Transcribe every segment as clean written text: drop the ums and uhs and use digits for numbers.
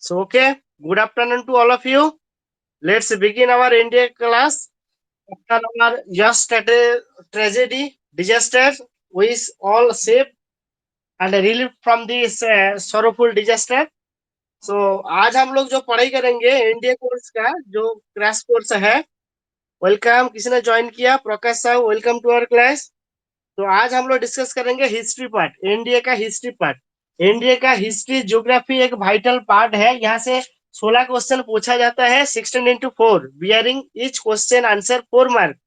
So, okay, good afternoon to all of you. Let's begin our India class. After our just at a tragedy, disaster, we is all safe and relief from this sorrowful disaster. So, आज हम लोग जो पढ़ाई करेंगे India course का जो crash course है, welcome किसी ने ज्वाइन किया, प्रकाश साहब वेलकम टू आवर क्लास। तो आज हम लोग डिस्कस करेंगे हिस्ट्री पार्ट, इंडिया का हिस्ट्री पार्ट। इंडिया का हिस्ट्री ज्योग्राफी एक वाइटल पार्ट है। यहाँ से 16 क्वेश्चन पूछा जाता है, 16 into 4, bearing each question answer 4 mark.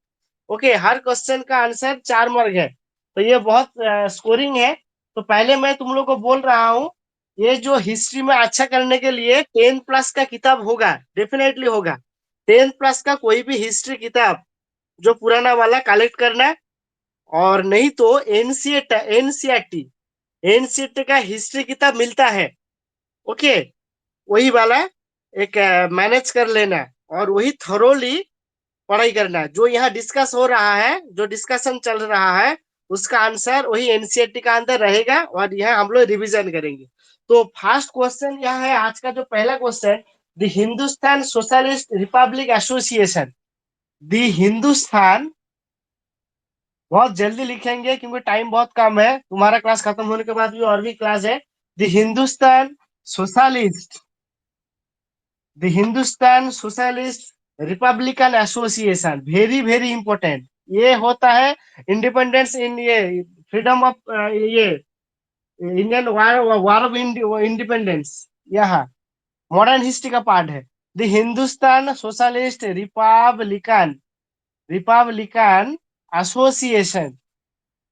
Okay, हर क्वेश्चन का आंसर 4 मार्क है, तो ये बहुत स्कोरिंग है। तो पहले मैं तुम लोग को बोल रहा हूँ, ये जो हिस्ट्री में अच्छा करने के लिए 10+ का किताब होगा, डेफिनेटली होगा। 10+ का कोई भी हिस्ट्री किताब जो पुराना वाला कलेक्ट करना, और नहीं तो एनसीईआरटी एनसीईआरटी का हिस्ट्री किताब मिलता है। ओके, वही वाला एक मैनेज कर लेना और वही थरोली पढ़ाई करना। जो यहाँ डिस्कस हो रहा है, जो डिस्कशन चल रहा है, उसका आंसर वही एनसीईआरटी का अंदर रहेगा और यहाँ हम लोग रिवीजन करेंगे। तो फर्स्ट क्वेश्चन यह है आज का, जो पहला question, the Hindustan socialist Republic association. The Hindustan, बहुत जल्दी लिखेंगे क्योंकि टाइम बहुत कम है, तुम्हारा क्लास खत्म होने के बाद भी और भी क्लास है। The Hindustan Socialist, the Hindustan Socialist Republican Association, very very important. ये होता है इंडिपेंडेंस इन ये फ्रीडम ऑफ ये Indian war war of independence, यहाँ मॉडर्न हिस्ट्री का पार्ट है। The Hindustan Socialist Republican Republican Association,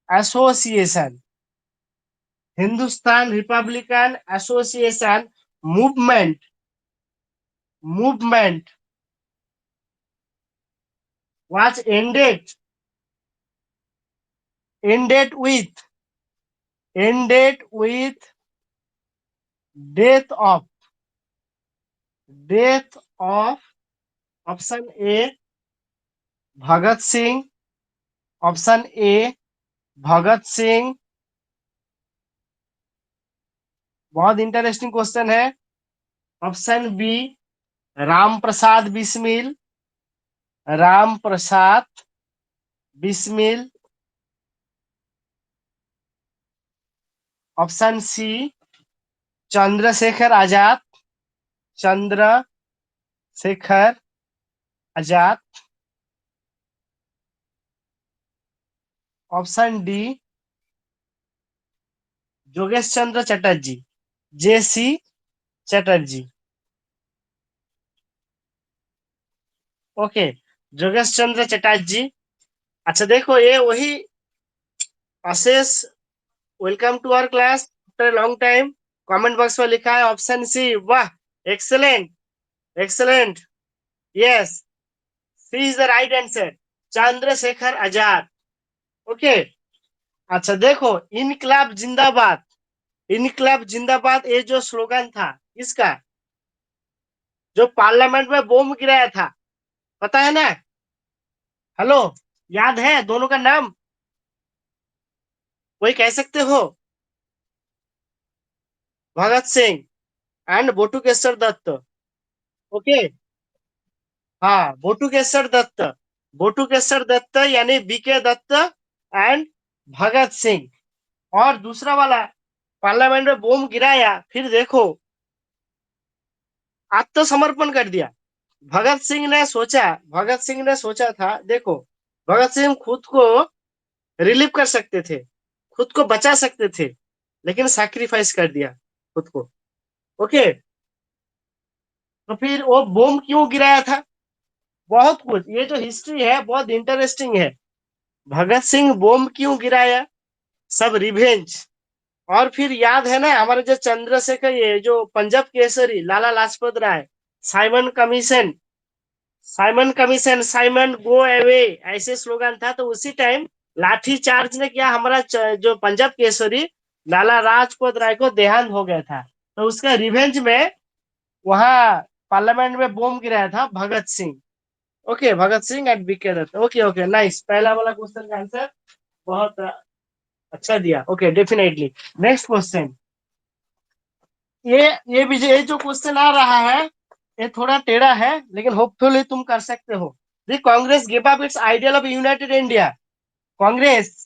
Association, Hindustan Republican Association movement, movement was ended with death of option A Bhagat Singh, option A Bhagat Singh, बहुत interesting question है। Option B Ram Prasad Bismil, Ram Prasad Bismil, option C Chandrashekhar Azad, Chandrashekhar Azad, option D जोगेश चंद्र चटर्जी, जेसी Chatterjee. Okay, जोगेश चंद्र चटर्जी। अच्छा देखो, ये वही अशेष, welcome to our class after long time. Comment box में लिखा है ऑप्शन सी। वाह, excellent, excellent, yes, C is the right answer, Chandrashekhar Azad. Okay, अच्छा देखो, इनकलाब जिंदाबाद, इनकलाब जिंदाबाद, ये जो स्लोगन था इसका, जो पार्लियामेंट में बम गिराया था, पता है ना? हेलो, याद है दोनों का नाम? कोई कह सकते हो? भगत सिंह एंड बटुकेश्वर दत्त। ओके, हाँ, बटुकेश्वर दत्त, बटुकेश्वर दत्त यानी बीके दत्त एंड भगत सिंह। और दूसरा वाला पार्लियामेंट में बम गिराया, फिर देखो आत्मसमर्पण कर दिया। भगत सिंह ने सोचा, भगत सिंह ने सोचा था, देखो, भगत सिंह खुद को रिलीव कर सकते थे, खुद को बचा सकते थे, लेकिन सैक्रिफाइस कर दिया खुद को। ओके, तो फिर वो बम क्यों गिराया था? बहुत कुछ, ये जो हिस्ट्री है बहुत इंटरेस्टिंग है। भगत सिंह बम क्यों गिराया, सब रिवेंज। और फिर याद है ना हमारे जो चंद्रशेखर, ये जो Punjab Kesari Lala Lajpat Rai, Simon Commission, Simon Commission, Simon go away, ऐसे स्लोगन था। तो उसी टाइम लाठी चार्ज ने किया, हमारा जो पंजाब केसरी लाला लाजपत राय को देहांत हो गया था, तो उसका रिवेंज में वहां पार्लियामेंट में बम गिराया था Bhagat Singh. Okay, Bhagat Singh and B K Dutt. Okay okay, nice, पहला वाला क्वेश्चन का आंसर बहुत अच्छा दिया। Okay, definitely. नेक्स्ट क्वेश्चन, ये भी ये जो क्वेश्चन आ रहा है ये थोड़ा टेढ़ा है, लेकिन होपफुली तुम कर सकते हो। The Congress give up it's ideal of United India. Congress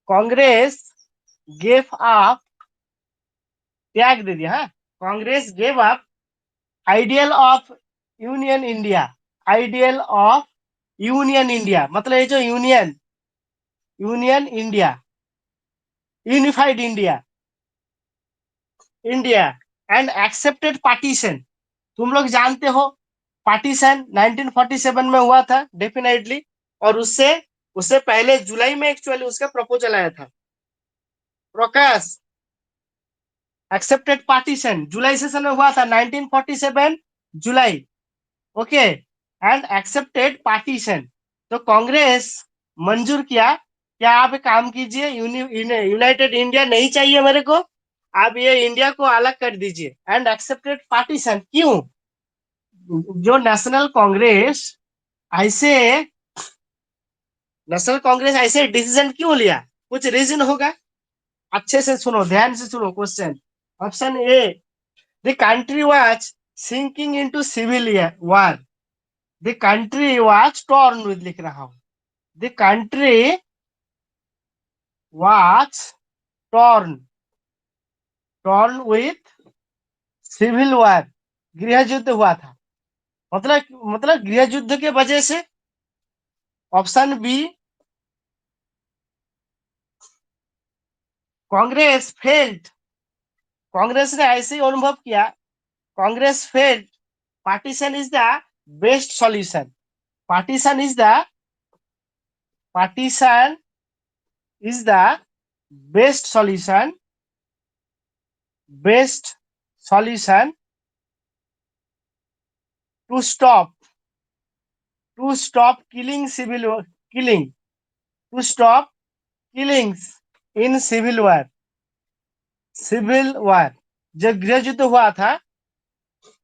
Congress gave up, त्याग दे दिया। हाँ, Congress gave up ideal of union India. Ideal of union India मतलब ये जो union, union India, unified India, India and accepted partition. तुम लोग जानते हो पार्टीशन 1947 में हुआ था डेफिनेटली, और उससे उससे पहले जुलाई में एक्चुअली उसका प्रपोजल आया था। प्रकाश, एक्सेप्टेड पार्टीशन जुलाई सेशन में हुआ था 1947 जुलाई। Okay, and accepted partition. तो कांग्रेस मंजूर किया, क्या आप एक काम कीजिए, यूनाइटेड इंडिया नहीं चाहिए मेरे को, आप ये इंडिया को अलग कर दीजिए। एंड एक्सेप्टेड पार्टीशन क्यों? जो नेशनल कांग्रेस ऐसे डिसीजन क्यों लिया? कुछ रीजन होगा। अच्छे से सुनो, ध्यान से सुनो question. Option A, the country was sinking into civil war. The country was torn with, लिख रहा हूं, the country was torn torn with civil war. गृह युद्ध हुआ था, मतलब गृह युद्ध के वजह से। Option B, Congress failed, Congress ने ऐसे ही अनुभव किया, Congress failed, partition is the best solution, partition is the partition is the best solution to stop killing to stop killings in civil war। जब गृह युद्ध हुआ था,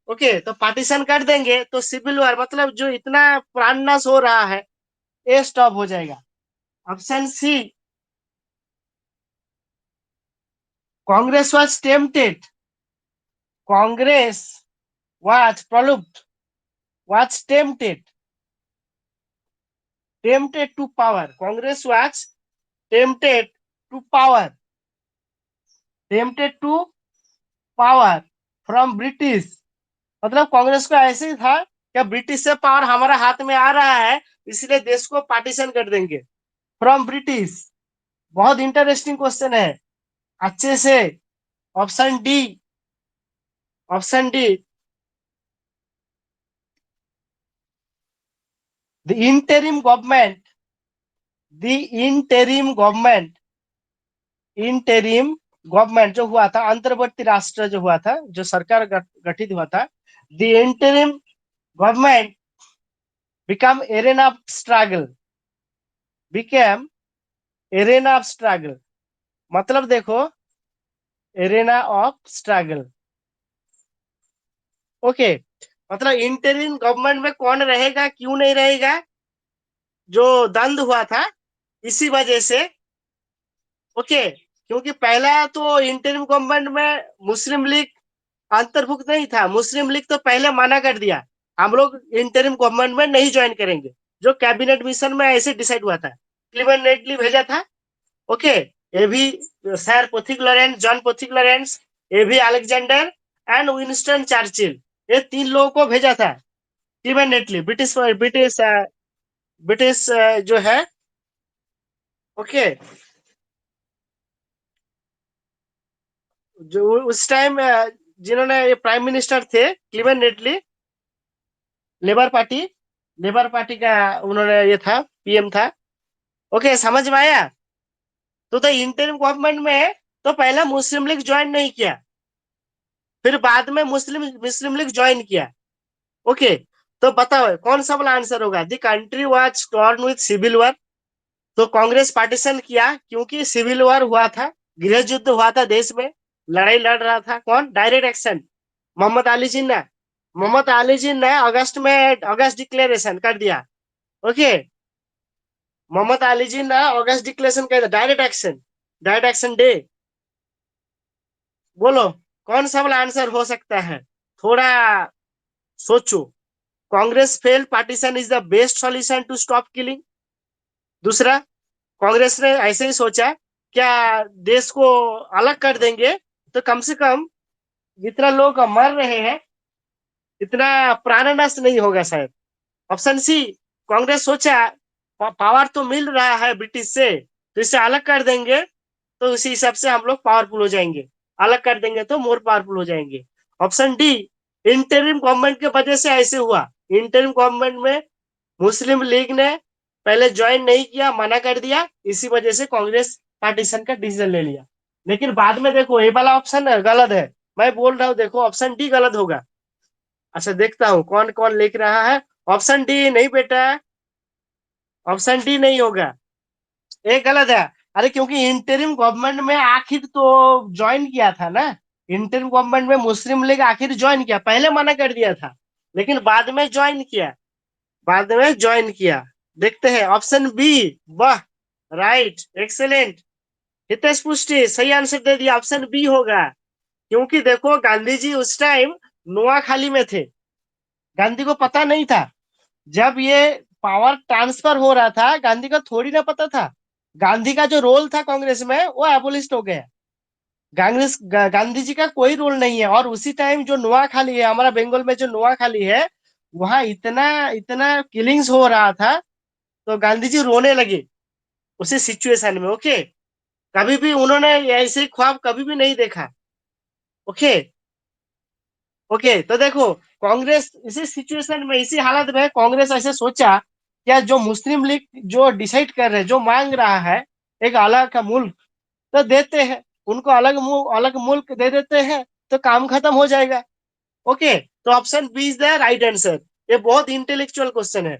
ओके, तो पार्टीशन कर देंगे तो सिविल वार मतलब जो इतना प्राणनाश हो रहा है ये स्टॉप हो जाएगा। ऑप्शन सी, कांग्रेस was प्रलुब्ध, was tempted to power। Congress was tempted to power, tempted to power from British. मतलब कांग्रेस को ऐसे ही था कि ब्रिटिश से पावर हमारा हाथ में आ रहा है, इसलिए देश को पार्टीशन कर देंगे फ्रॉम ब्रिटिश। बहुत इंटरेस्टिंग क्वेश्चन है, अच्छे से। Option D, option D, the interim government, the interim government, interim government जो हुआ था, अंतर्वर्ती राष्ट्र जो हुआ था, जो सरकार गठित हुआ था, the interim government become arena of struggle, became arena of struggle। मतलब देखो, एरेना ऑफ स्ट्रगल। ओके, मतलब इंटरिम गवर्नमेंट में कौन रहेगा क्यों नहीं रहेगा, जो द्वंद हुआ था इसी वजह से। ओके, क्योंकि पहला तो इंटरिम गवर्नमेंट में मुस्लिम लीग अंतर्भुक्त नहीं था, मुस्लिम लीग तो पहले मना कर दिया, हम लोग इंटरिम गवर्नमेंट में नहीं ज्वाइन करेंगे। जो कैबिनेट मिशन में ऐसे डिसाइड हुआ था, क्लीवेलैंड नेटली भेजा था। ओके, ये भी sir Pothik Lawrence, John Pothik Lawrence, ये भी अलेक्जेंडर एंड विंस्टन चर्चिल, ये तीन लोगों को भेजा था क्लीवेलैंड नेटली, ब्रिटिश ब्रिटिश ब्रिटिश जो है। ओके, जो उस टाइम जिन्होंने ये प्राइम मिनिस्टर थे क्लीवेलैंड नेटली, लेबर पार्टी का उन्होंने ये था, पीएम था। ओके, समझ में आया? तो इंटरिम गवर्नमेंट में तो पहले मुस्लिम लीग ज्वाइन नहीं किया, फिर बाद में मुस्लिम लीग ज्वाइन किया। ओके, तो बताओ कौन सा वाला आंसर होगा? The country was torn with civil war. तो कांग्रेस पार्टीशन किया क्योंकि सिविल वार हुआ था, गृह युद्ध हुआ था, देश में लड़ाई लड़ रहा था। कौन? Direct action, Mohammad Ali Jinnah. मोहम्मद अली जिन्ना ने अगस्त डिक्लेरेशन कर दिया। ओके, मोहम्मद अली जिन्ना अगस्त डिक्लेरेशन कर दिया, डायरेक्ट एक्शन डे। बोलो कौन सा वाला आंसर हो सकता है, थोड़ा सोचो। Congress fail partition is the best solution to stop killing. दूसरा, कांग्रेस ने ऐसे ही सोचा, क्या देश को अलग कर देंगे तो कम से कम जितना लोग मर रहे हैं इतना प्राण नष्ट नहीं होगा शायद। ऑप्शन सी, कांग्रेस सोचा पावर तो मिल रहा है ब्रिटिश से, तो इसे अलग कर देंगे तो उसी हिसाब से हम लोग पावरफुल हो जाएंगे, अलग कर देंगे तो मोर पावरफुल हो जाएंगे। ऑप्शन डी, इंटरिम गवर्नमेंट के वजह से ऐसे हुआ। इंटरिम गवर्नमेंट में मुस्लिम लीग ने पहले ज्वाइन नहीं किया, मना कर दिया, इसी वजह से कांग्रेस पार्टीशन का डिसीजन ले लिया। लेकिन बाद में देखो ये वाला ऑप्शन गलत है। मैं बोल रहा हूँ देखो ऑप्शन डी गलत होगा। अच्छा देखता हूँ कौन कौन लिख रहा है। ऑप्शन डी नहीं बेटा, ऑप्शन डी नहीं होगा, ये गलत है। अरे क्योंकि इंटरिम गवर्नमेंट में आखिर तो ज्वाइन किया था ना, इंटरिम गवर्नमेंट में मुस्लिम लीग आखिर ज्वाइन किया, पहले मना कर दिया था लेकिन बाद में ज्वाइन किया, बाद में ज्वाइन किया। देखते हैं ऑप्शन बी। वाह, राइट, एक्सेलेंट। हितेश पुष्टि सही आंसर दे दिया, ऑप्शन बी होगा। क्योंकि देखो गांधी जी उस टाइम नोआखाली में थे, गांधी को पता नहीं था। जब ये पावर ट्रांसफर हो रहा था गांधी का थोड़ी ना पता था। गांधी का जो रोल था कांग्रेस में वो एबोलिस्ट हो गया। गांधी जी का कोई रोल नहीं है। और उसी टाइम जो नोआखाली है, हमारा बंगाल में जो नोआखाली है, वहां इतना इतना किलिंग्स हो रहा था, तो गांधी जी रोने लगे उसी सिचुएशन में। ओके, कभी भी उन्होंने ऐसे ख्वाब कभी भी नहीं देखा। ओके, ओके, तो देखो कांग्रेस इसी सिचुएशन में, इसी हालत में कांग्रेस ऐसे सोचा, क्या जो मुस्लिम लीग जो डिसाइड कर रहे, जो मांग रहा है एक अलग का मुल्क, तो देते हैं उनको, अलग मुल्क दे देते हैं तो काम खत्म हो जाएगा। ओके, तो option B is the right answer. ये बहुत इंटेलेक्चुअल क्वेश्चन है।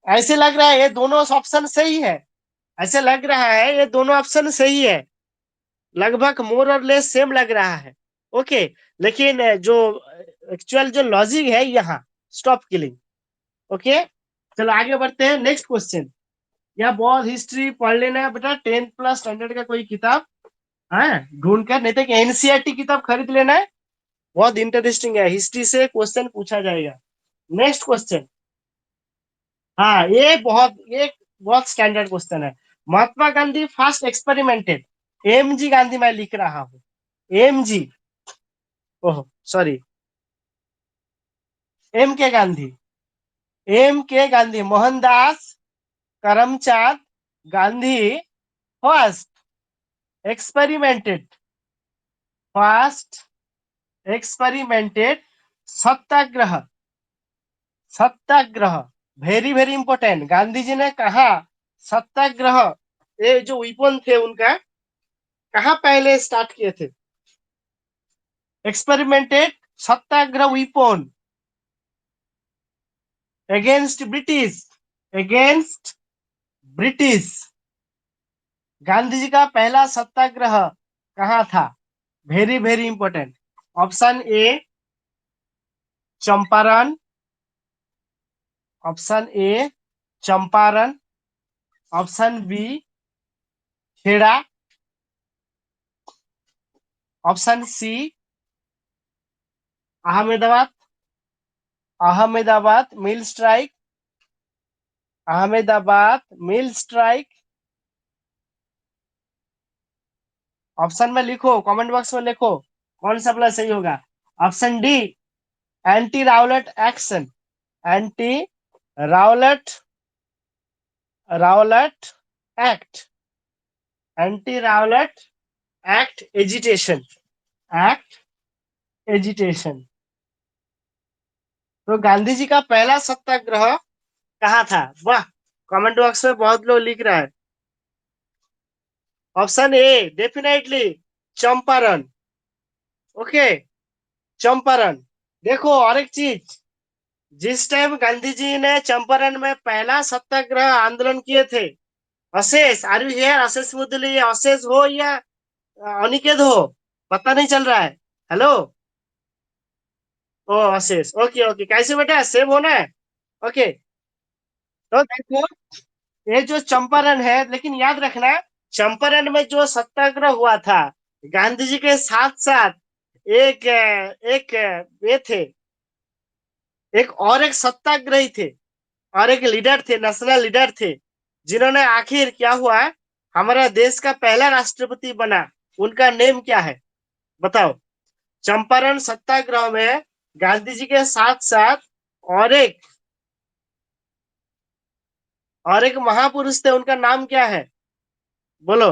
ऐसे लग रहा है ये दोनों ऑप्शन सही है, ऐसे लग रहा है ये दोनों ऑप्शन सही है, लगभग मोर और लेस सेम लग रहा है। ओके, लेकिन जो एक्चुअल जो लॉजिक है यहाँ, स्टॉप किलिंग। ओके, चलो आगे बढ़ते हैं नेक्स्ट क्वेश्चन। यह बहुत हिस्ट्री पढ़ लेना है बेटा, 10th+ स्टैंडर्ड का कोई किताब है ढूंढ कर, नहीं तो एनसीईआरटी किताब खरीद लेना है। बहुत इंटरेस्टिंग है, हिस्ट्री से क्वेश्चन पूछा जाएगा। नेक्स्ट क्वेश्चन, हाँ ये बहुत स्टैंडर्ड क्वेश्चन है। Mahatma Gandhi first experimented, M G Gandhi मैं लिख रहा हूँ, M G, oh sorry, M K Gandhi, M K Gandhi, Mohandas Karamchand Gandhi first experimented, first experimented satyagraha, satyagraha, very very important. Gandhi ji ने कहा सत्याग्रह, ये जो विपन थे उनका, कहाँ पहले स्टार्ट किए थे, experimented satyagraha weapon against British, against British. Gandhi ji का पहला सत्याग्रह कहाँ था, very very important. Option A Champaran, option A Champaran, option B Kheda, option C Ahmedabad, Ahmedabad mill strike, Ahmedabad mill strike. Option में लिखो, कमेंट बॉक्स में लिखो कौन सा प्लस सही होगा। Option D anti Rowlatt action, anti Rowlatt, Rowlatt act, anti Rowlatt act agitation, act agitation. तो गांधी जी का पहला सत्याग्रह कहाँ था, वाह, कमेंट बॉक्स में बहुत लोग लिख रहा है। ऑप्शन ए डेफिनेटली चंपारण। ओके, चंपारण। देखो और एक चीज, जिस टाइम गांधी जी ने चंपारण में पहला सत्याग्रह आंदोलन किए थे, अशेष आर यू हियर, अशेष मुदली, अशेष हो या अनिकेत हो, पता नहीं चल रहा है। हेलो, ओ अशेष, ओके ओके, कैसे बेटा सेम होना है। ओके, तो देखो ये जो चंपारण है, लेकिन याद रखना चंपारण में जो सत्याग्रह हुआ था गांधी जी के साथ साथ एक ये थे, एक सत्याग्रही थे और एक लीडर थे, नेशनल लीडर थे, जिन्होंने आखिर क्या हुआ, हमारा देश का पहला राष्ट्रपति बना। उनका नेम क्या है बताओ। चंपारण सत्याग्रह में गांधी जी के साथ साथ और एक और एक महापुरुष थे, उनका नाम क्या है बोलो,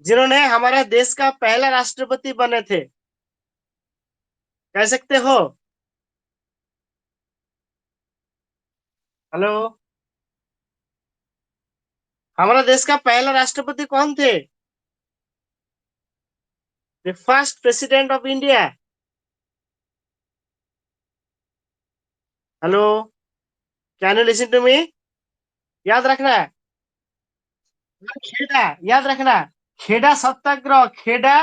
जिन्होंने हमारा देश का पहला राष्ट्रपति बने थे, कह सकते हो। हेलो, हमारा देश का पहला राष्ट्रपति कौन थे? The first president of India. Hello, can you listen to me? याद रखना है। खेड़ा, याद रखना। खेड़ा सत्याग्रह, खेड़ा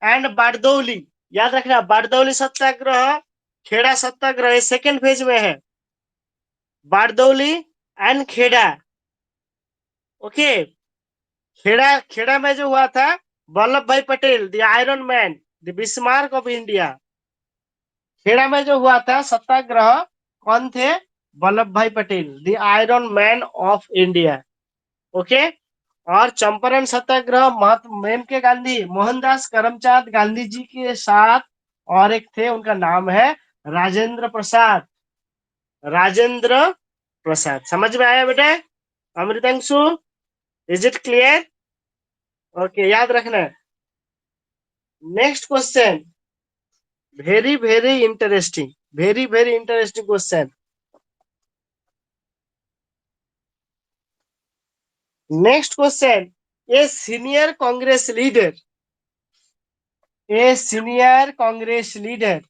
एंड बारदौली, याद रखना। बारदौली सत्याग्रह, खेड़ा सत्याग्रह, ये सेकेंड फेज में है। बारदौली एंड खेड़ा। ओके। खेड़ा खेड़ा में जो हुआ था, Vallabh Bhai Patel, the iron man, the Bismarck of India. Kheda में जो हुआ था सत्याग्रह, कौन थे? Vallabh Bhai Patel, the iron man of India. Okay. और चंपारण सत्याग्रह महात्मा मेम के गांधी, मोहनदास करमचंद गांधी जी के साथ और एक थे, उनका नाम है राजेंद्र प्रसाद। राजेंद्र प्रसाद। समझ में आया बेटा? Amritanshu, is it clear? Okay, याद रखना। Next question, very very interesting, very very interesting question. Next question, a senior Congress leader, a senior Congress leader,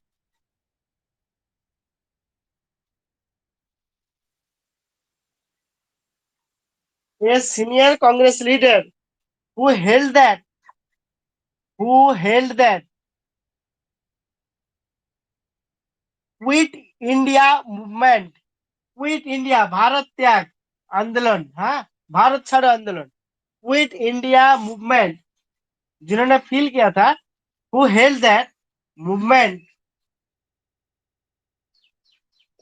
a senior Congress leader who held that who held that quit India movement, quit India Bharat त्याग आंदोलन, हाँ, भारत छोड़ो आंदोलन, quit India movement, जिन्होंने feel किया था, who held that movement,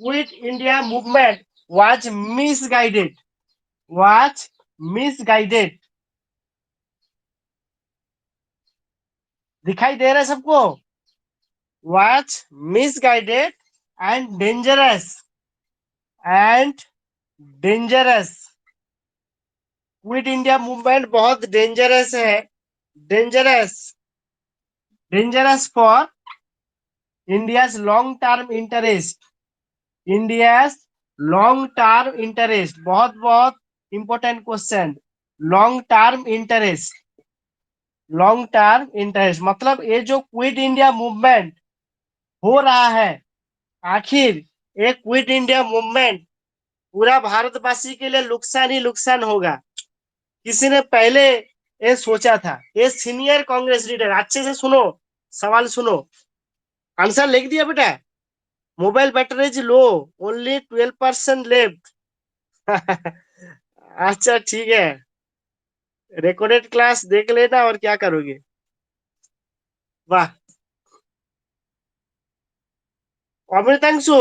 quit India movement was misguided, was misguided. दिखाई दे रहा है सबको? Was misguided and dangerous, and dangerous. Quit India movement बहुत डेंजरस है, dangerous, dangerous for India's long term interest, India's long term interest. बहुत बहुत important question. Long term interest, long term interest मतलब ये जो क्विट इंडिया मूवमेंट हो रहा है, आखिर ये क्विट इंडिया मूवमेंट पूरा भारतवासी के लिए नुकसान ही नुकसान होगा। किसी ने पहले ये सोचा था? ये सीनियर कांग्रेस लीडर, अच्छे से सुनो, सवाल सुनो। आंसर लिख दिया बेटा? Mobile battery is low, only 12% left. अच्छा ठीक है, रिकॉर्डेड क्लास देख लेना और क्या करोगे। वाह। अमृतांशु,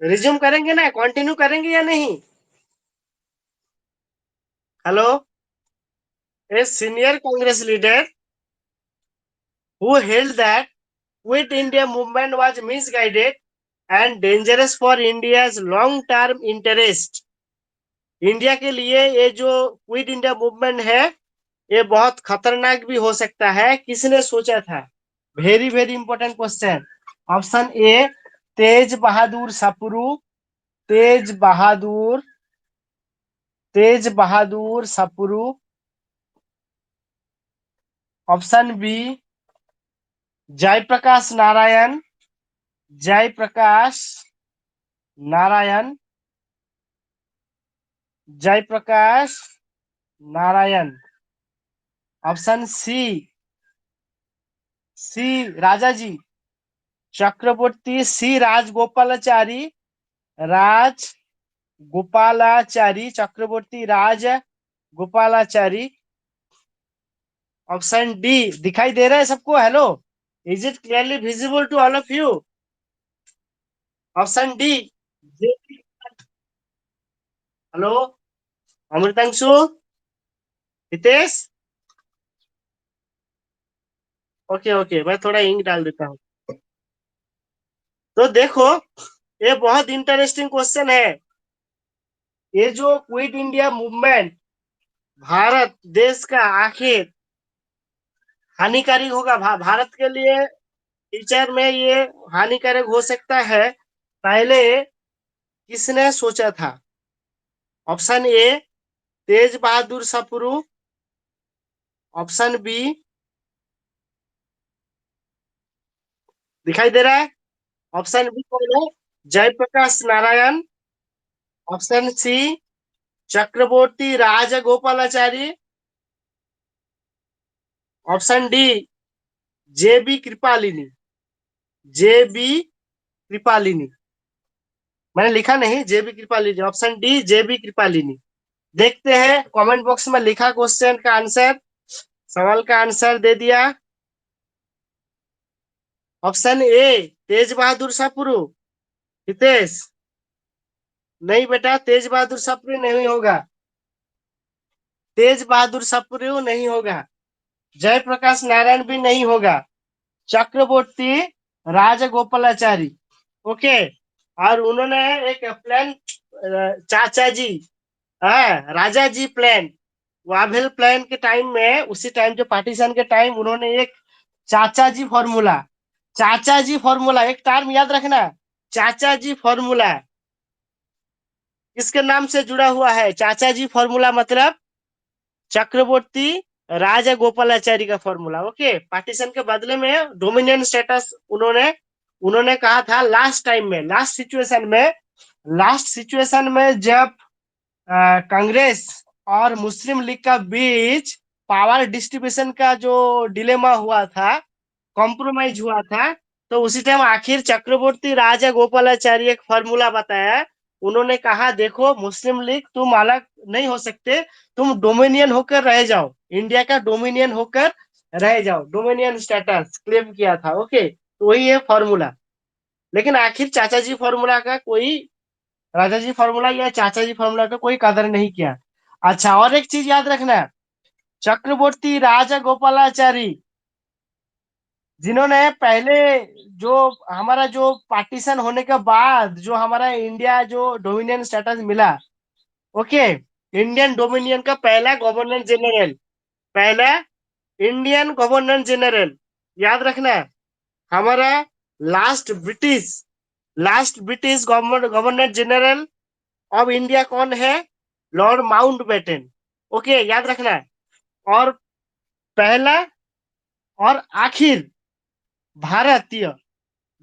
रिज्यूम करेंगे ना, कंटिन्यू करेंगे या नहीं? Hello, a senior Congress leader who held that quit India movement was misguided and dangerous for India's long term interest. India के लिए ये जो क्विट इंडिया मूवमेंट है, ये बहुत खतरनाक भी हो सकता है, किसने सोचा था? Very very important question. Option A, Tej Bahadur Sapru, Tej Bahadur, Tej Bahadur Sapru. Option B, Jayaprakash Narayan, Jayaprakash Narayan, Jayaprakash Narayan. Option C, C Rajaji Chakravarti, C Rajagopalachari, Rajagopalachari Chakravarti, Rajagopalachari. Option D दिखाई दे रहा है सबको? Hello, is it clearly visible to all of you? Option D. Hello, Amritanshu, Hitesh. Okay okay, मैं थोड़ा इंक डाल देता हूँ। तो देखो, ये बहुत इंटरेस्टिंग क्वेश्चन है। ये जो क्विट इंडिया मूवमेंट भारत देश का आखिर हानिकारक होगा भारत के लिए, फ्यूचर में ये हानिकारक हो सकता है, पहले किसने सोचा था? Option A Tej Bahadur Sapru, option B दिखाई दे रहा है? ऑप्शन बी कौन है? Jayaprakash Narayan, option C Chakravarti Rajagopalachari, option D J B Kripalani. J B Kripalani, मैंने लिखा नहीं J B Kripalani, option D J B Kripalani. देखते हैं कमेंट बॉक्स में लिखा क्वेश्चन का आंसर, सवाल का आंसर दे दिया। Option A Tej Bahadur Sapru. हितेश, नहीं बेटा, तेज बहादुर सप्रू नहीं होगा। तेज बहादुर सप्रू नहीं होगा। जयप्रकाश नारायण भी नहीं होगा। चक्रवर्ती राजगोपालाचारी। ओके। और उन्होंने एक प्लान, चाचा जी, हाँ, राजा जी प्लान, वाघेल प्लान के टाइम में, उसी टाइम जो पार्टीशन के टाइम, उन्होंने एक चाचा जी फॉर्मूला, चाचा जी फॉर्मूला, एक टर्म याद रखना, चाचा जी फॉर्मूला किसके नाम से जुड़ा हुआ है? चाचा जी फॉर्मूला मतलब चक्रवर्ती राजा गोपालाचारी का फॉर्मूला। ओके, पार्टीशन के बदले में डोमिनियन स्टेटस उन्होंने उन्होंने कहा था लास्ट टाइम में, लास्ट सिचुएशन में जब कांग्रेस और मुस्लिम लीग का बीच पावर डिस्ट्रीब्यूशन का जो डिलेमा हुआ था, कॉम्प्रोमाइज हुआ था, तो उसी टाइम आखिर चक्रवर्ती राजा गोपालाचारी एक फॉर्मूला बताया। उन्होंने कहा देखो मुस्लिम लीग तुम अलग नहीं हो सकते, तुम डोमिनियन होकर रह जाओ, इंडिया का डोमिनियन होकर रह जाओ, डोमिनियन स्टेटस क्लेम किया था। ओके, तो वही है फॉर्मूला। लेकिन आखिर चाचा जी फॉर्मूला का कोई, राजा जी फॉर्मूला या चाचा जी फॉर्मूला का कोई कदर नहीं किया। अच्छा, और एक चीज याद रखना, चक्रवर्ती राजा गोपालाचारी जिन्होंने पहले, जो हमारा जो पार्टीशन होने के बाद जो हमारा इंडिया जो डोमिनियन स्टेटस मिला, ओके, इंडियन डोमिनियन का पहला गवर्नर जनरल, पहला इंडियन गवर्नर जनरल, याद रखना, हमारा last British last British governor general of India कौन है? Lord mount batten. ओके, याद रखना। और पहला और आखिर भारतीय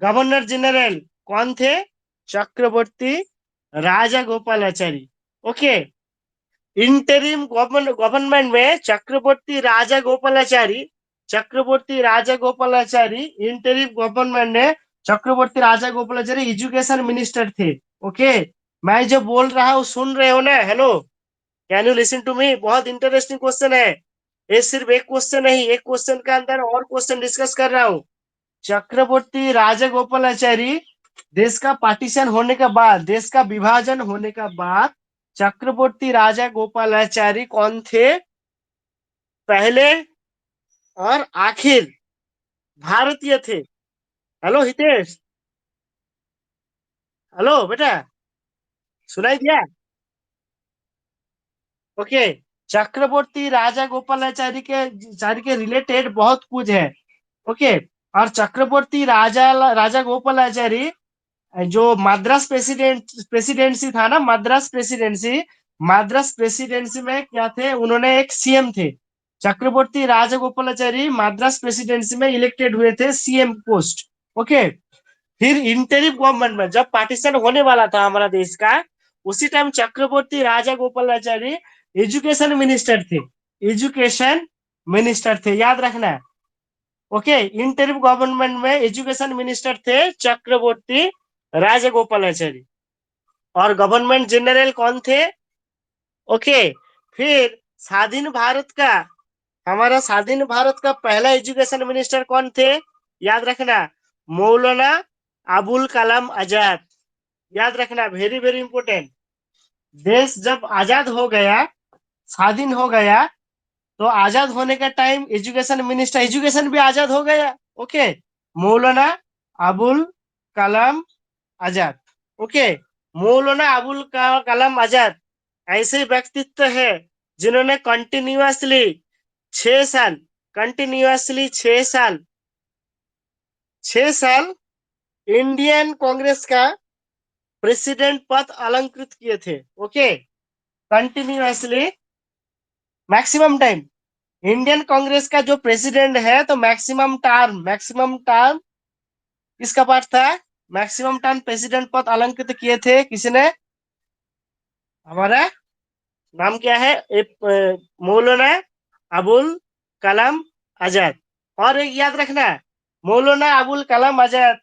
गवर्नर जनरल कौन थे? Chakravarti Raja Gopalachari. Okay, interim government में चक्रवर्ती राजा गोपालाचारी इंटरिम गवर्नमेंट में चक्रवर्ती राजा गोपालाचारी एजुकेशन मिनिस्टर थे। ओके, मैं जो बोल रहा हूँ सुन रहे हो ना? Hello, can you listen to me? बहुत इंटरेस्टिंग क्वेश्चन है ये, सिर्फ एक क्वेश्चन नहीं, एक क्वेश्चन के अंदर और क्वेश्चन डिस्कस कर रहा हूँ। चक्रवर्ती राजगोपालाचारी, देश का पार्टीशन होने के बाद, देश का विभाजन होने के बाद चक्रवर्ती राजा गोपालाचारी कौन थे? पहले और आखिर भारतीय थे। हेलो हितेश, हेलो बेटा, सुनाई दिया? ओके, चक्रवर्ती राजा गोपालाचारी के रिलेटेड बहुत कुछ है। ओके, और चक्रवर्ती राजा राजा गोपालाचारी जो प्रेसिडेंसी था ना, मद्रास प्रेसिडेंसी में क्या थे? उन्होंने एक सीएम थे। चक्रवर्ती राजगोपालाचारी मद्रास प्रेसिडेंसी में इलेक्टेड हुए थे, सीएम पोस्ट। ओके, फिर इंटरिम गवर्नमेंट में जब पार्टीशन होने वाला था हमारा देश का, उसी टाइम चक्रवर्ती राजा गोपालाचारी एजुकेशन मिनिस्टर थे, एजुकेशन मिनिस्टर थे, याद रखना। ओके, इंटरिम गवर्नमेंट में एजुकेशन मिनिस्टर थे चक्रवर्ती राजगोपालाचारी। और गवर्नमेंट जनरल कौन थे? ओके, फिर स्वाधीन भारत का हमारा स्वाधीन भारत का पहला एजुकेशन मिनिस्टर कौन थे? याद रखना, मौलाना अबुल कलाम आजाद। याद रखना, वेरी वेरी इंपॉर्टेंट। देश जब आजाद हो गया, स्वाधीन हो गया, तो आजाद होने का टाइम एजुकेशन मिनिस्टर, एजुकेशन भी आजाद हो गया। ओके, मौलाना अबुल कलाम आजाद। ओके, मौलाना अबुल कलाम आजाद ऐसे व्यक्तित्व है जिन्होंने कंटिन्यूअसली 6 साल, कंटिन्यूअसली 6 साल, 6 साल इंडियन कांग्रेस का प्रेसिडेंट पद अलंकृत किए थे। Okay, continuously maximum time Indian Congress का जो प्रेसिडेंट है, तो मैक्सिमम टर्म किसका पार्ट था? मैक्सिमम टर्म प्रेसिडेंट पद अलंकृत किए थे किसने? हमारा नाम क्या है? मौलाना अबुल कलाम आजाद। और एक याद रखना, Maulana Abul Kalam Azad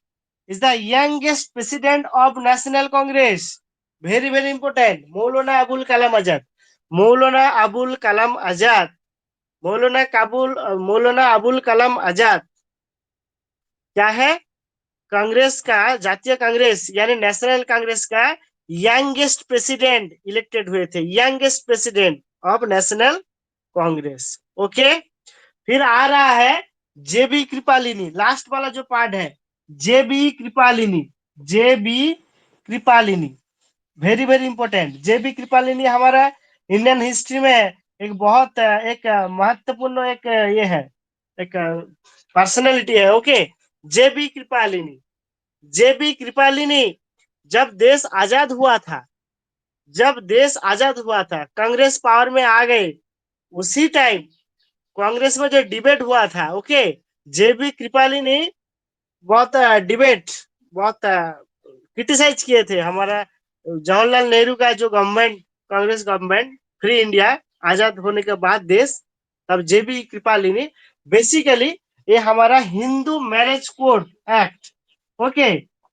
is the youngest president of National Congress. Very very important, Maulana Abul Kalam आजाद, मौलाना अबुल कलाम आजाद क्या है? कांग्रेस का, जातीय कांग्रेस यानी नेशनल कांग्रेस का यंगेस्ट प्रेसिडेंट इलेक्टेड हुए थे, youngest president of National Congress. Okay, फिर आ रहा है जेबी कृपालिनी, लास्ट वाला जो पार्ट है, जेबी कृपालिनी, जेबी कृपालिनी, वेरी वेरी इंपॉर्टेंट। जेबी कृपालिनी हमारा इंडियन हिस्ट्री में एक बहुत एक महत्वपूर्ण एक ये है, एक पर्सनैलिटी है। ओके, जेबी कृपालिनी, जेबी कृपालिनी जब देश आजाद हुआ था, जब देश आजाद हुआ था, कांग्रेस पावर में आ गई, उसी टाइम कांग्रेस में जो डिबेट हुआ था, ओके, जेबी कृपालिनी बहुत डिबेट, बहुत क्रिटिसाइज किए थे हमारा जवाहरलाल नेहरू का जो government, Congress government, free India आजाद होने के बाद देश, तब जेबी कृपालिनी बेसिकली ये हमारा Hindu marriage code act, okay,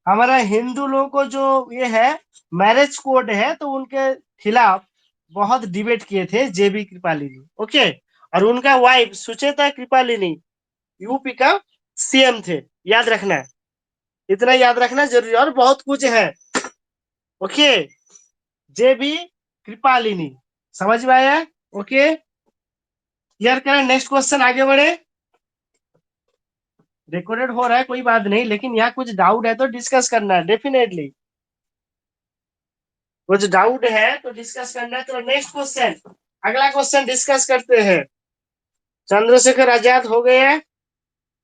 हमारा हिंदू लोगों को जो ये है मैरिज कोड है, तो उनके खिलाफ बहुत डिबेट किए थे जेबी कृपालिनी। ओके, और उनका वाइफ सुचेता कृपालिनी यूपी का सीएम थे। याद रखना, इतना याद रखना जरूरी, और बहुत कुछ है। ओके, जेबी कृपालिनी, समझ में आया? ओके, क्लियर करें, नेक्स्ट क्वेश्चन आगे बढ़े। रिकॉर्डेड हो रहा है कोई बात नहीं, लेकिन यहाँ कुछ डाउट है तो डिस्कस करना है डेफिनेटली, कुछ डाउट है तो डिस्कस करना है। तो नेक्स्ट क्वेश्चन, अगला क्वेश्चन डिस्कस करते हैं। चंद्रशेखर आजाद हो गए,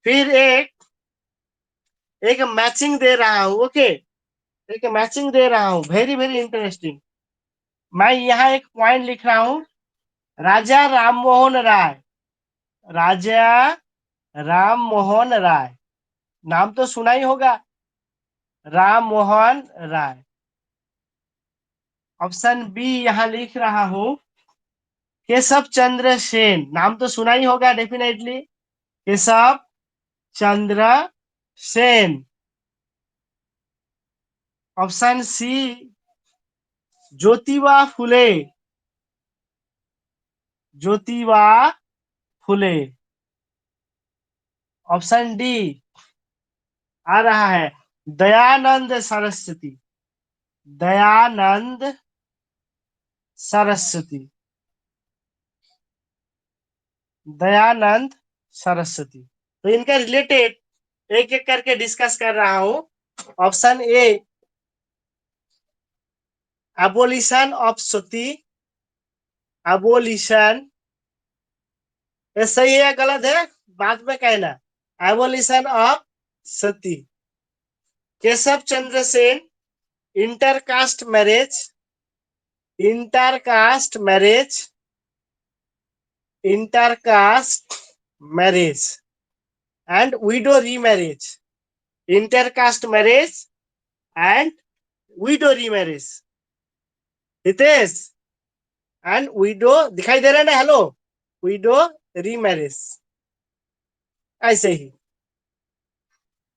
फिर एक मैचिंग दे रहा हूँ। ओके, एक मैचिंग दे रहा हूँ, वेरी वेरी इंटरेस्टिंग। मैं यहाँ एक पॉइंट लिख रहा हूँ, राजा राम मोहन राय, राजा राम मोहन राय, नाम तो सुना ही होगा, राम मोहन राय। ऑप्शन बी यहाँ लिख रहा हूँ, केशव चंद्र सेन, नाम तो सुना ही होगा definitely, Keshav Chandra Sen. Option C Jyotiba Phule, Jyotiba Phule. Option D आ रहा है दयानंद सरस्वती, दयानंद सरस्वती, दयानंद सरस्वती। तो इनका रिलेटेड एक एक करके डिस्कस कर रहा हूं। Option A abolition of Sati, abolition, ये सही है गलत है बाद में कहना। Abolition of Sati, Keshav Chandra Sen, intercaste marriage, intercaste marriage, intercaste marriage and window remarriage, intercaste marriage and window remarriage. Hitesh, and window दिखाई दे रहा है ना? हेलो, विडो रीमैरिज, ऐसे ही।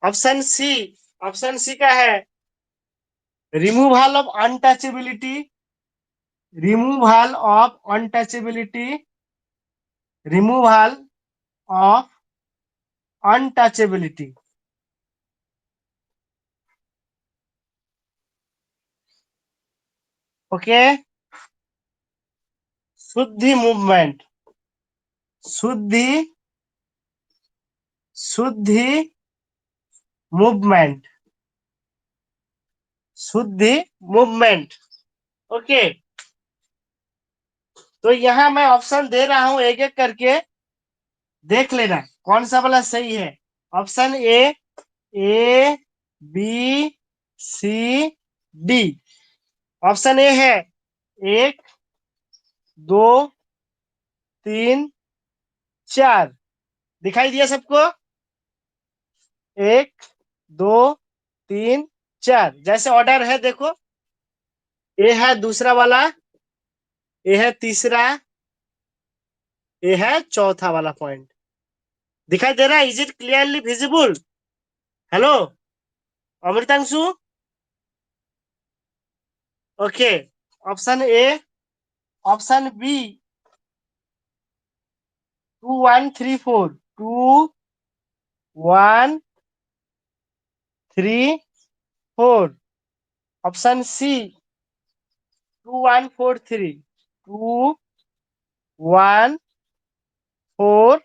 ऑप्शन सी, ऑप्शन सी का है removal of untouchability, removal of untouchability, removal of untouchability. Okay, शुद्धि movement, शुद्धि शुद्धि मूवमेंट, शुद्धि मूवमेंट। ओके, तो यहाँ मैं ऑप्शन दे रहा हूं, एक एक करके देख लेना कौन सा वाला सही है। Option A B C D. Option A है 1 2 3 4। दिखाई दिया सबको? 1 2 3 4 जैसे ऑर्डर है देखो। ए है दूसरा वाला, ए है तीसरा, ये है चौथा वाला पॉइंट। दिखाई दे रहा है? Is it clearly visible? Hello Amritanshu? Okay, option A. Option B 2 1 3 4, 2 1 3 4। Option C 2 1 4 3, 2 1 4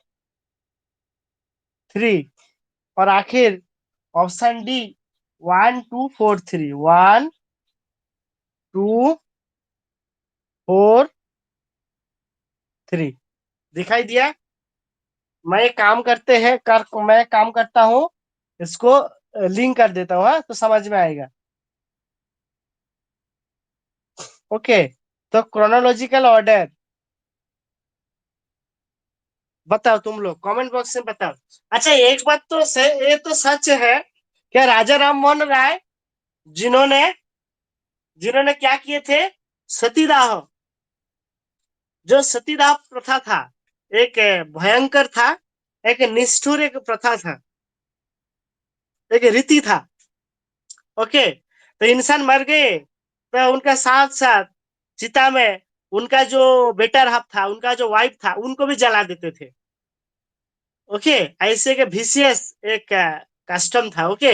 3। और आखिर ऑप्शन डी 1 2 4 3, 1 2 4 3। दिखाई दिया? मैं काम करता हूँ, इसको लिंक कर देता हूँ, हाँ, तो समझ में आएगा। ओके, तो क्रोनोलॉजिकल ऑर्डर बताओ तुम लोग, कमेंट बॉक्स में बताओ। अच्छा, एक बात तो ये तो सच है, क्या राजा राम मोहन राय जिन्होंने जिन्होंने क्या किए थे? सतीदाह, जो सतीदाह प्रथा था, एक भयंकर था, एक निष्ठुर एक प्रथा था, एक रीति था। ओके, तो इंसान मर गए तो उनका साथ साथ चिता में उनका जो बेटर हाफ था, उनका जो वाइफ था, उनको भी जला देते थे। ओके, ऐसे के विशेष एक कस्टम था। ओके,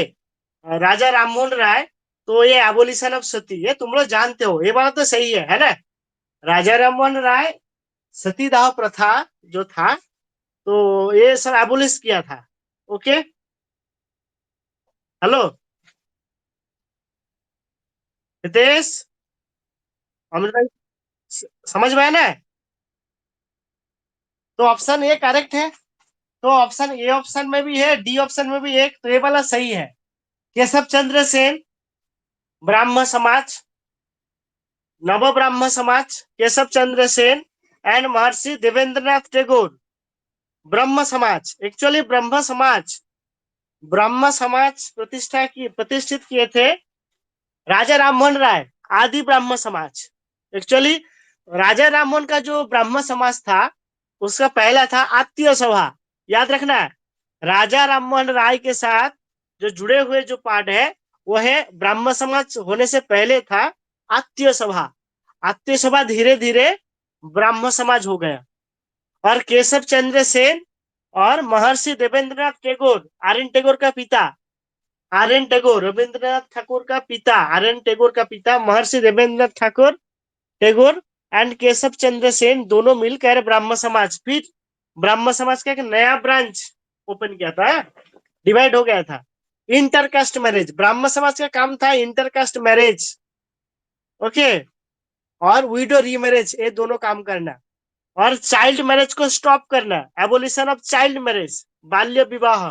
राजा राममोहन राय, तो ये एबोलिशन ऑफ सती, ये तुम लोग जानते हो, ये बात तो सही है ना? राजा राममोहन राय सतीदाह प्रथा जो था, तो ये सब एबोलिश किया था। ओके, हेलो हितेश, अमृता, समझ में आया ना? तो ऑप्शन ए करेक्ट है। तो ऑप्शन ए ऑप्शन में भी है, डी ऑप्शन में भी एक, तो ये वाला सही है। केशव चंद्र सेन ब्राह्म समाज, नव ब्राह्म समाज, केशव चंद्र सेन एंड महर्षि देवेंद्रनाथ टैगोर ब्रह्म समाज। एक्चुअली ब्रह्म समाज प्रतिष्ठित किए थे राजा राममोहन राय, आदि ब्राह्म समाज। एक्चुअली राजा राममोहन का जो ब्राह्म समाज था, उसका पहला था आत्तीय सभा। याद रखना, राजा राममोहन राय के साथ जो जुड़े हुए जो पार्ट है, वो है ब्राह्म समाज होने से पहले था आत्तीय सभा। आत्तीय सभा धीरे धीरे ब्राह्म समाज हो गया। और केशव चंद्र सेन और महर्षि देवेंद्रनाथ टैगोर, आर एन टैगोर का पिता, आर एन टैगोर, रविंद्रनाथ ठाकुर का पिता, आर एन टैगोर का पिता महर्षि देवेंद्रनाथ ठाकुर टैगोर एंड केशव चंद्र सेन, दोनों मिलकर ब्राह्म समाज, फिर ब्राह्म समाज का एक नया ब्रांच ओपन किया था, डिवाइड हो गया था। इंटरकास्ट मैरिज, ब्राह्म समाज का काम था इंटरकास्ट मैरिज। ओके, और विडो रीमैरिज, ये दोनों काम करना, और चाइल्ड मैरिज को स्टॉप करना, एबोलिशन ऑफ चाइल्ड मैरिज, बाल्य विवाह।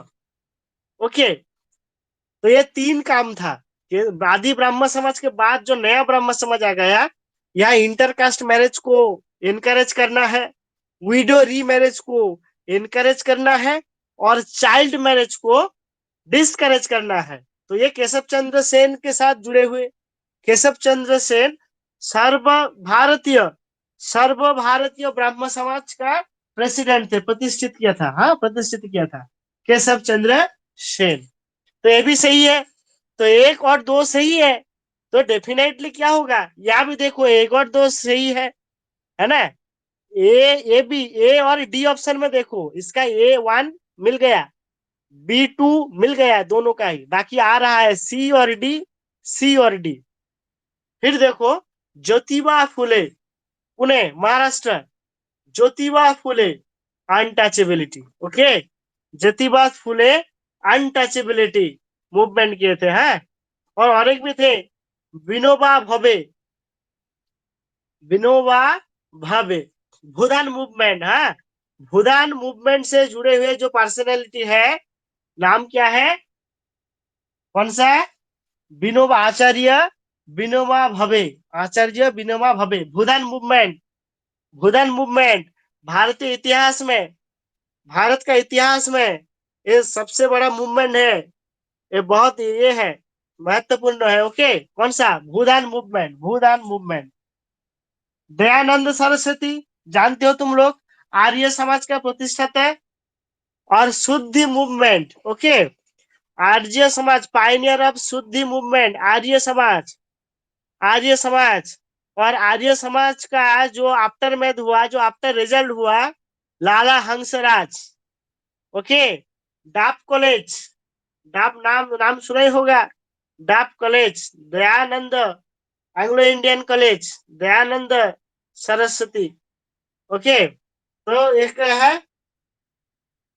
ओके, तो ये 3 काम था कि आदि ब्राह्म समाज के बाद जो नया ब्राह्म समाज आ गया, यहाँ इंटरकास्ट मैरिज को इनकरेज करना है, विडो रीमैरिज को इनकरेज करना है, और चाइल्ड मैरिज को डिस्करेज करना है। तो ये केशव चंद्र सेन के साथ जुड़े हुए। केशव चंद्र सेन सर्व भारतीय ब्राह्म समाज का प्रेसिडेंट थे, प्रतिष्ठित किया था, हाँ, प्रतिष्ठित किया था केशव चंद्र सेन। तो ये भी सही है, तो 1 और 2 सही है। तो डेफिनेटली क्या होगा, यहाँ भी देखो 1 और 2 सही है ना? ए बी, ए और डी ऑप्शन में देखो, इसका A1 मिल गया, B2 मिल गया, दोनों का ही, बाकी आ रहा है सी और डी, सी और डी। फिर देखो Jyotiba Phule, Pune Maharashtra, Jyotiba Phule untouchability. Okay, Jyotiba Phule untouchability movement किए थे, हैं। और एक भी थे, विनोबा भावे, विनोबा भावे, भूदान मूवमेंट, है। भूदान मूवमेंट से जुड़े हुए जो पर्सनैलिटी है, नाम क्या है, कौन सा है, विनोबा आचार्य, विनोबा भावे, आचार्य विनोबा भावे। भूदान मूवमेंट, भूदान मूवमेंट भारतीय इतिहास में, भारत का इतिहास में ये सबसे बड़ा मूवमेंट है, ये बहुत ये है, महत्वपूर्ण है। ओके, कौन सा, भूदान मूवमेंट, भूदान मूवमेंट। दयानंद सरस्वती, जानते हो तुम लोग, आर्य समाज का प्रतिष्ठाता है। और शुद्धि movement, okay, Arya Samaj, pioneer of शुद्धि मूवमेंट, आर्य समाज, आर्य समाज। और आर्य समाज का जो आफ्टर मैथ हुआ, जो आफ्टर रिजल्ट हुआ, लाला हंसराज। ओके, डाप कॉलेज, डाप नाम नाम सुना ही होगा, डाप college, Dayanand Anglo Indian college, Dayanand Saraswati. Okay, तो एक है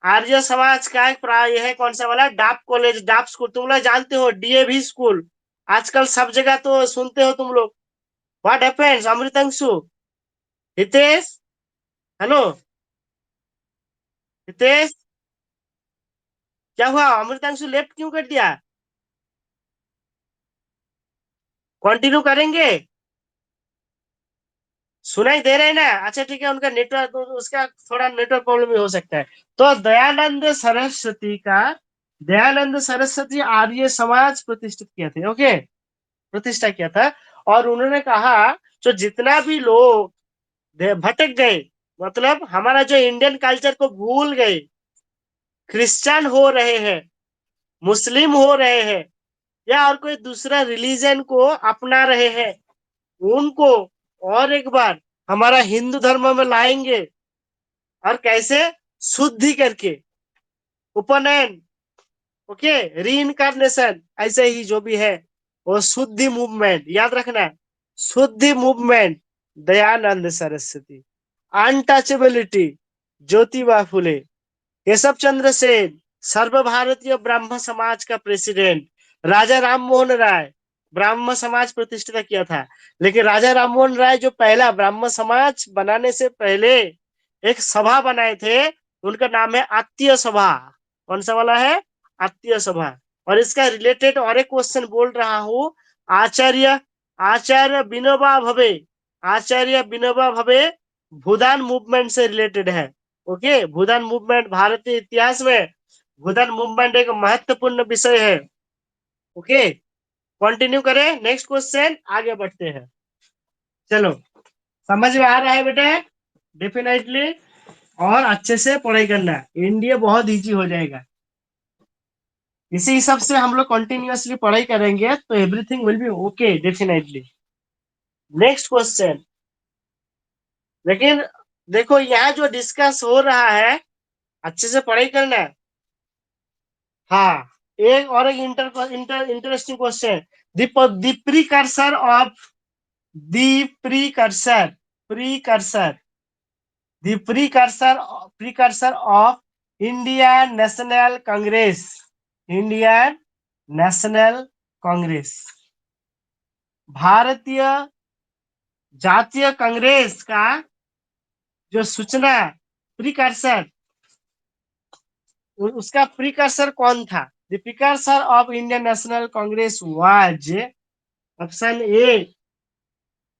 आर्य समाज का एक यह है, कौन सा वाला, डाप कॉलेज, डाप स्कूल, तुम लोग जानते हो, डीएवी स्कूल, आजकल सब जगह तो सुनते हो तुम लोग। What happens, Amritanshu, Hitesh, hello Hitesh, क्या हुआ, अमृतांशु लेफ्ट क्यों कर दिया, कंटिन्यू करेंगे, सुनाई दे रहे हैं ना, अच्छा ठीक है, उनका नेटवर्क, उसका थोड़ा नेटवर्क प्रॉब्लम भी हो सकता है। तो दयानंद सरस्वती का, दयानंद सरस्वती आर्य समाज प्रतिष्ठित किए थे। ओके, प्रतिष्ठा किया था। और उन्होंने कहा, जो जितना भी लोग भटक गए, मतलब हमारा जो इंडियन कल्चर को भूल गए, क्रिश्चियन हो रहे हैं, मुस्लिम हो रहे हैं, या और कोई दूसरा रिलीजन को अपना रहे हैं, उनको और एक बार हमारा हिंदू धर्म में लाएंगे। और कैसे, शुद्धि करके, उपनयन, ओके, रीइंकार्नेशन, ऐसे ही जो भी है, वो शुद्धि मूवमेंट, याद रखना, शुद्धि मूवमेंट, दयानंद सरस्वती, अनटचेबिलिटी, ज्योतिबा फुले, केशव चंद्र सेन, सर्वभारतीय ब्राह्म समाज का प्रेसिडेंट, राजा राम मोहन राय, ब्राह्म समाज प्रतिष्ठित किया था। लेकिन राजा राम मोहन राय जो पहला ब्राह्म समाज बनाने से पहले एक सभा बनाए थे, उनका नाम है आत्तीय सभा। कौन सा वाला है, आत्तीय सभा। और इसका रिलेटेड और एक क्वेश्चन बोल रहा हूँ, आचार्य, आचार्य विनोबा भावे, आचार्य विनोबा भावे भूदान मूवमेंट से रिलेटेड है। ओके, भूदान मूवमेंट भारतीय इतिहास में, भूदान मूवमेंट एक महत्वपूर्ण विषय है। ओके, कंटिन्यू करें, नेक्स्ट क्वेश्चन, आगे बढ़ते हैं। चलो, समझ में आ रहा है बेटा, डेफिनेटली, और अच्छे से पढ़ाई करना, इंडिया बहुत इजी हो जाएगा। इसी हिसाब से हम लोग कंटिन्यूअसली पढ़ाई करेंगे तो everything will be okay, definitely. Next question, लेकिन देखो यहाँ जो डिस्कस हो रहा है, अच्छे से पढ़ाई करना है। हाँ, एक और एक interesting question, the precursor of, the precursor, precursor, the precursor, precursor of Indian national Congress, Indian national Congress, भारतीय जातीय कांग्रेस का जो सूचना, प्रीकर्सर, उसका प्रीकर्सर कौन था। The precursor of Indian national Congress was, option A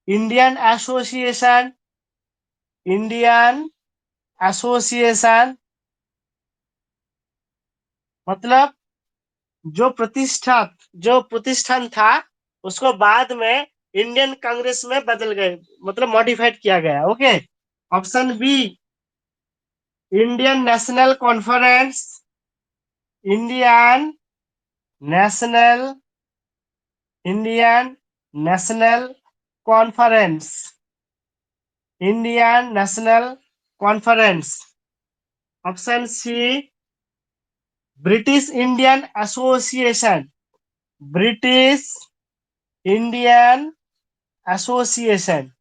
Indian Association, Indian association, मतलब जो प्रतिष्ठा, जो प्रतिष्ठान था, उसको बाद में इंडियन कांग्रेस में बदल गए, मतलब मॉडिफाइड किया गया। Okay, option B Indian National Conference, Indian National, Indian National Conference, Indian National Conference. Option C British Indian Association. British Indian Association.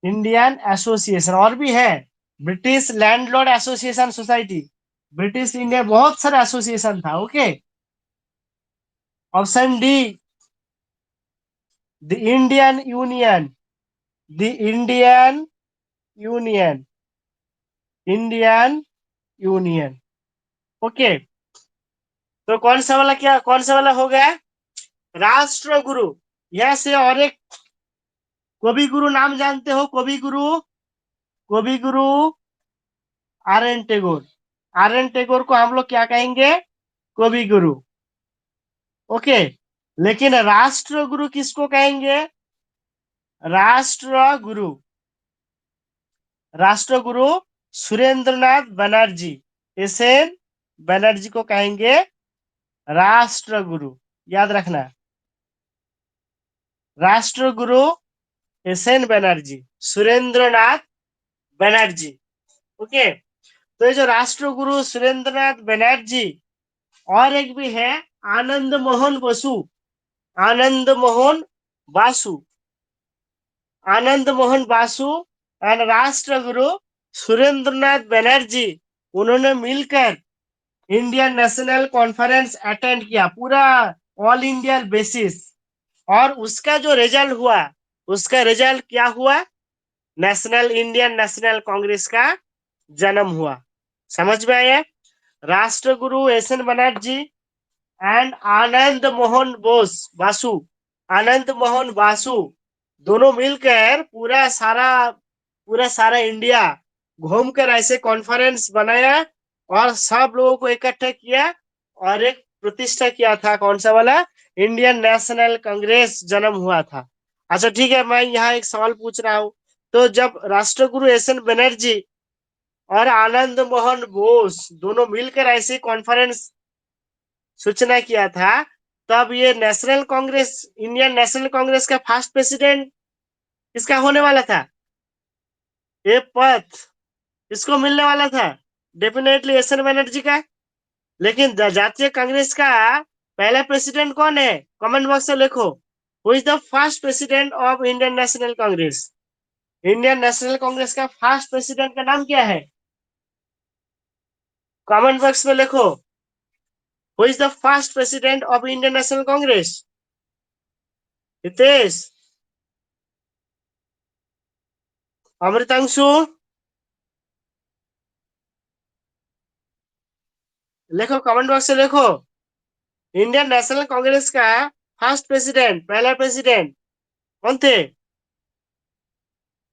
Indian Association और भी है, British Landlord Association Society, British India, बहुत सारा association था। Okay, option D the Indian Union. The Indian Union. Indian Union. Okay, तो कौन सा वाला हो गया? राष्ट्र गुरु। यह से और एक कवि गुरु नाम जानते हो? कवि गुरु, कवि गुरु R N Tagore. R N Tagore को हम लोग क्या कहेंगे? कवि गुरु। ओके, लेकिन राष्ट्र गुरु किसको कहेंगे? राष्ट्र गुरु, राष्ट्र गुरु सुरेंद्रनाथ बनर्जी, एस एन बनर्जी को कहेंगे राष्ट्र गुरु। याद रखना, राष्ट्र गुरु S N Banerjee, Surendranath Banerjee. Okay, तो ये जो राष्ट्र गुरु सुरेंद्रनाथ बनर्जी, और एक भी है आनंद मोहन बसु। आनंद मोहन बासु। आनंद मोहन बासु एंड राष्ट्र गुरु सुरेंद्रनाथ बनर्जी, उन्होंने मिलकर इंडियन नेशनल कॉन्फ्रेंस अटेंड किया, पूरा ऑल इंडिया बेसिस। और उसका जो रिजल्ट हुआ, उसका रिजल्ट क्या हुआ? नेशनल इंडियन नेशनल कांग्रेस का जन्म हुआ। समझ में आया? Rashtraguru S N Banerjee and Anand Mohan Bose Basu, Anand Mohan Basu, दोनों मिलकर पूरा सारा इंडिया घूमकर ऐसे कॉन्फ्रेंस बनाया और सब लोगों को इकट्ठा किया और एक प्रतिष्ठा किया था। कौन सा वाला? इंडियन नेशनल कांग्रेस जन्म हुआ था। अच्छा ठीक है, मैं यहाँ एक सवाल पूछ रहा हूँ। तो जब राष्ट्रगुरु एस एन बनर्जी और आनंद मोहन बोस दोनों मिलकर ऐसे कॉन्फ्रेंस सूचना किया था, तब ये national Congress, Indian national Congress का फर्स्ट प्रेसिडेंट किसका होने वाला था? ये पद किसको मिलने वाला था? डेफिनेटली एस एन बनर्जी का। लेकिन जातीय कांग्रेस का पहला प्रेसिडेंट कौन है? कमेंट बॉक्स में लिखो, who is the first president of Indian national Congress? Indian national Congress का फर्स्ट प्रेसिडेंट का नाम क्या है? कमेंट बॉक्स में लिखो, who is the first president of Indian national Congress? Hitesh, Amritanshu, लिखो कमेंट बॉक्स में लिखो, इंडियन नेशनल कांग्रेस का फर्स्ट प्रेसिडेंट, पहला प्रेसिडेंट कौन थे?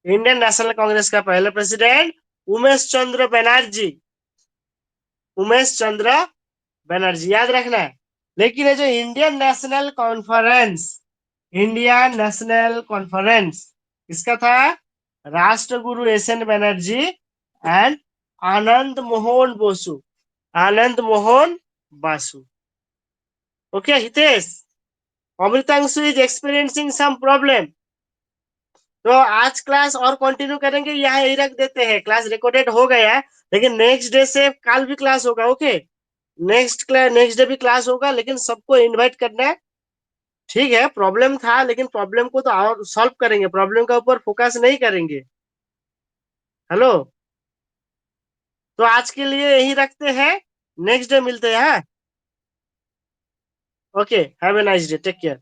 इंडियन नेशनल कांग्रेस का पहला प्रेसिडेंट उमेश चंद्र बनर्जी। उमेश चंद्र बनर्जी, याद रखना है। लेकिन ये जो Indian National Conference, Indian National Conference किसका था? Rashtraguru S N Banerjee and Anand Mohan Bosu, Anand Mohan Basu. Okay Hitesh, Amritanshu is experiencing some problem. तो आज क्लास और कंटिन्यू करेंगे, यहाँ यही रख देते हैं। क्लास रिकॉर्डेड हो गया है, लेकिन नेक्स्ट डे से कल भी क्लास होगा। ओके, नेक्स्ट डे भी क्लास होगा, लेकिन सबको इनवाइट करना है। ठीक है, प्रॉब्लम था, लेकिन प्रॉब्लम को तो और सॉल्व करेंगे, प्रॉब्लम के ऊपर फोकस नहीं करेंगे। हेलो, तो आज के लिए यही रखते हैं, नेक्स्ट डे मिलते हैं। Okay, have a nice day, take care.